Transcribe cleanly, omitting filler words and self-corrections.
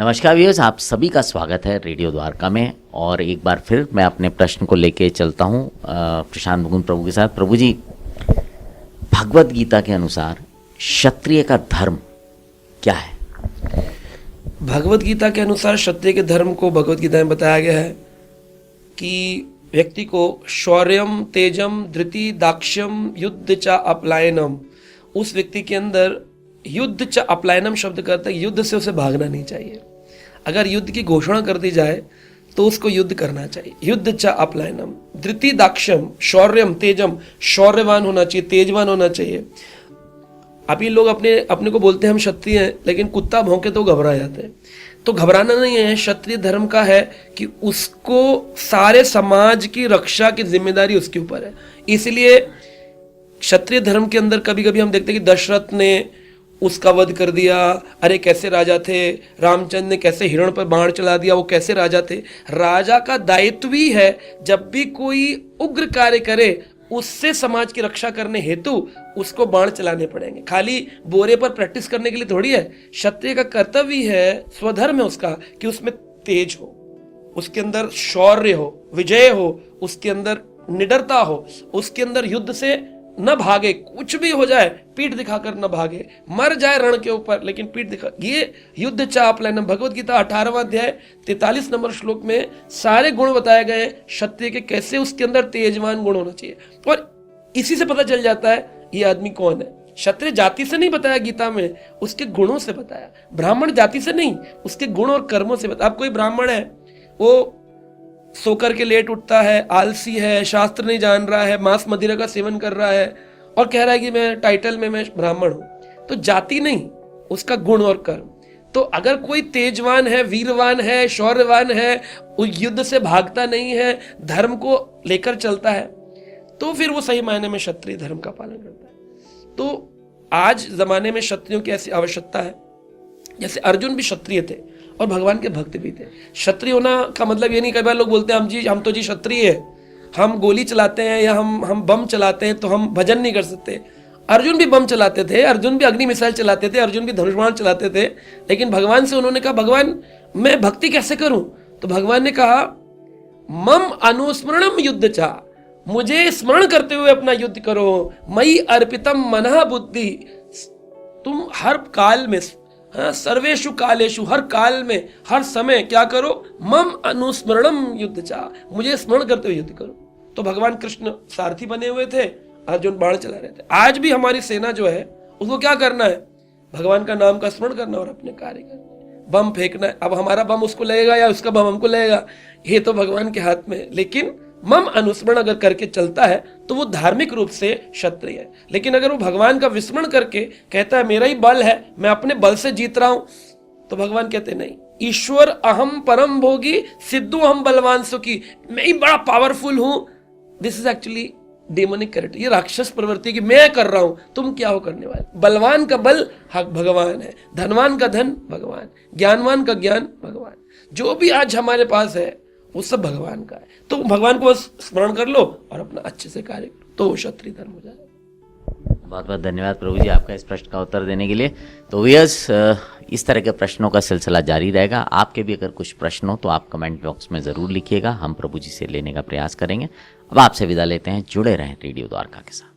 नमस्कार व्यूअर्स, आप सभी का स्वागत है रेडियो द्वारका में। और एक बार फिर मैं अपने प्रश्न को लेके चलता हूँ प्रशांत मुकुंद प्रभु के साथ। प्रभु जी, भगवत गीता के अनुसार क्षत्रिय का धर्म क्या है? भगवत गीता के अनुसार क्षत्रिय के धर्म को भगवत गीता में बताया गया है कि व्यक्ति को शौर्यम तेजम धृति दाक्ष्यम युद्ध च अपलायनम, उस व्यक्ति के अंदर युद्ध च अपलायनम शब्द करता है युद्ध से उसे भागना नहीं चाहिए। अगर युद्ध की घोषणा कर दी जाए तो उसको युद्ध करना चाहिए। युद्ध च अपलायनम, धृति दाक्ष्यम, शौर्यम तेजम, शौर्यवान होना चाहिए, तेजवान होना चाहिए। अभी लोग अपने को बोलते हैं हम क्षत्रिय हैं, लेकिन कुत्ता भौंके तो घबरा जाते हैं। तो घबराना नहीं है, क्षत्रिय धर्म का है कि उसको सारे समाज की रक्षा की जिम्मेदारी उसके ऊपर है। इसलिए क्षत्रिय धर्म के अंदर कभी कभी हम देखते हैं कि दशरथ ने उसका वध कर दिया। अरे कैसे राजा थे, रामचंद्र ने कैसे हिरण पर बाण चला दिया, वो कैसे राजा थे। राजा का दायित्व ही है जब भी कोई उग्र कार्य करे उससे समाज की रक्षा करने हेतु उसको बाण चलाने पड़ेंगे। खाली बोरे पर प्रैक्टिस करने के लिए थोड़ी है। क्षत्रिय का कर्तव्य है, स्वधर्म है उसका, कि उसमें तेज हो, उसके अंदर शौर्य हो, विजय हो, उसके अंदर निडरता हो, उसके अंदर युद्ध से न भागे, कुछ भी हो जाए पीठ दिखाकर न भागे, मर जाए रण के ऊपर लेकिन पीठ दिखा। ये युद्ध चापलैनम, भगवत गीता 18वां अध्याय 43 नंबर श्लोक में सारे गुण बताए गए क्षत्रिय के, कैसे उसके अंदर तेजवान गुण होना चाहिए। और इसी से पता चल जाता है ये आदमी कौन है। क्षत्रिय जाति से नहीं बताया गीता में, उसके गुणों से बताया। ब्राह्मण जाति से नहीं, उसके गुण और कर्मों से बताया। अब कोई ब्राह्मण है, वो सोकर के लेट उठता है, आलसी है, शास्त्र नहीं जान रहा है, मांस मदिरा का सेवन कर रहा है और कह रहा है कि मैं टाइटल में मैं ब्राह्मण हूं, तो जाति नहीं, उसका गुण और कर्म। तो अगर कोई तेजवान है, वीरवान है, शौर्यवान है, वो युद्ध से भागता नहीं है, धर्म को लेकर चलता है, तो फिर वो सही मायने में क्षत्रिय धर्म का पालन करता है। तो आज जमाने में क्षत्रियों की ऐसी आवश्यकता है। जैसे अर्जुन भी क्षत्रिय थे और भगवान के भक्त भी थे। क्षत्रिय होना का मतलब ये नहीं, कई बार लोग बोलते हैं हम तो क्षत्रिय हैं, हम गोली चलाते हैं या हम बम चलाते हैं तो हम भजन नहीं कर सकते। अर्जुन भी बम चलाते थे, अर्जुन भी अग्नि मिसाइल चलाते थे, अर्जुन भी धनुष बाण चलाते थे, लेकिन भगवान से उन्होंने कहा भगवान मैं भक्ति कैसे करूं? तो भगवान ने कहा मम अनुस्मरणम युद्ध चा, मुझे स्मरण करते हुए अपना युद्ध करो। मई अर्पितम मनः बुद्धि, तुम हर काल में, सर्वेषु कालेषु, हर काल में, हर समय क्या करो? मम अनुस्मरणम युद्ध चा, मुझे स्मरण करते हुए युद्ध करो। तो भगवान कृष्ण सारथी बने हुए थे, अर्जुन बाण चला रहे थे। आज भी हमारी सेना जो है उसको क्या करना है? भगवान का नाम का स्मरण करना और अपने कार्य करना। बम फेंकना है, अब हमारा बम उसको लगेगा या उसका बम हमको लगेगा, ये तो भगवान के हाथ में है। लेकिन मम अनुस्मरण अगर करके चलता है तो वो धार्मिक रूप से क्षत्रिय है। लेकिन अगर वो भगवान का विस्मरण करके कहता है मेरा ही बल है, मैं अपने बल से जीत रहा हूं, तो भगवान कहते नहीं, ईश्वर अहम परम भोगी सिद्धू हम बलवान सुखी, मैं ही बड़ा पावरफुल हूं। This is actually demonic character, ये राक्षस प्रवृत्ति की मैं कर रहा हूं, तुम क्या हो करने वाले। बलवान का बल भगवान है, धनवान का धन भगवान, ज्ञानवान का ज्ञान भगवान, जो भी आज हमारे पास है वो सब भगवान का है। तो भगवान को बस स्मरण कर लो और अपना अच्छे से कार्य करो, तो वो क्षत्रिय धर्म हो जाएगा। बहुत बहुत धन्यवाद प्रभु जी आपका इस प्रश्न का उत्तर देने के लिए। तो व्यूअर्स, इस तरह के प्रश्नों का सिलसिला जारी रहेगा। आपके भी अगर कुछ प्रश्न हो तो आप कमेंट बॉक्स में ज़रूर लिखिएगा, हम प्रभु जी से लेने का प्रयास करेंगे। अब आपसे विदा लेते हैं, जुड़े रहें रेडियो द्वारका के साथ।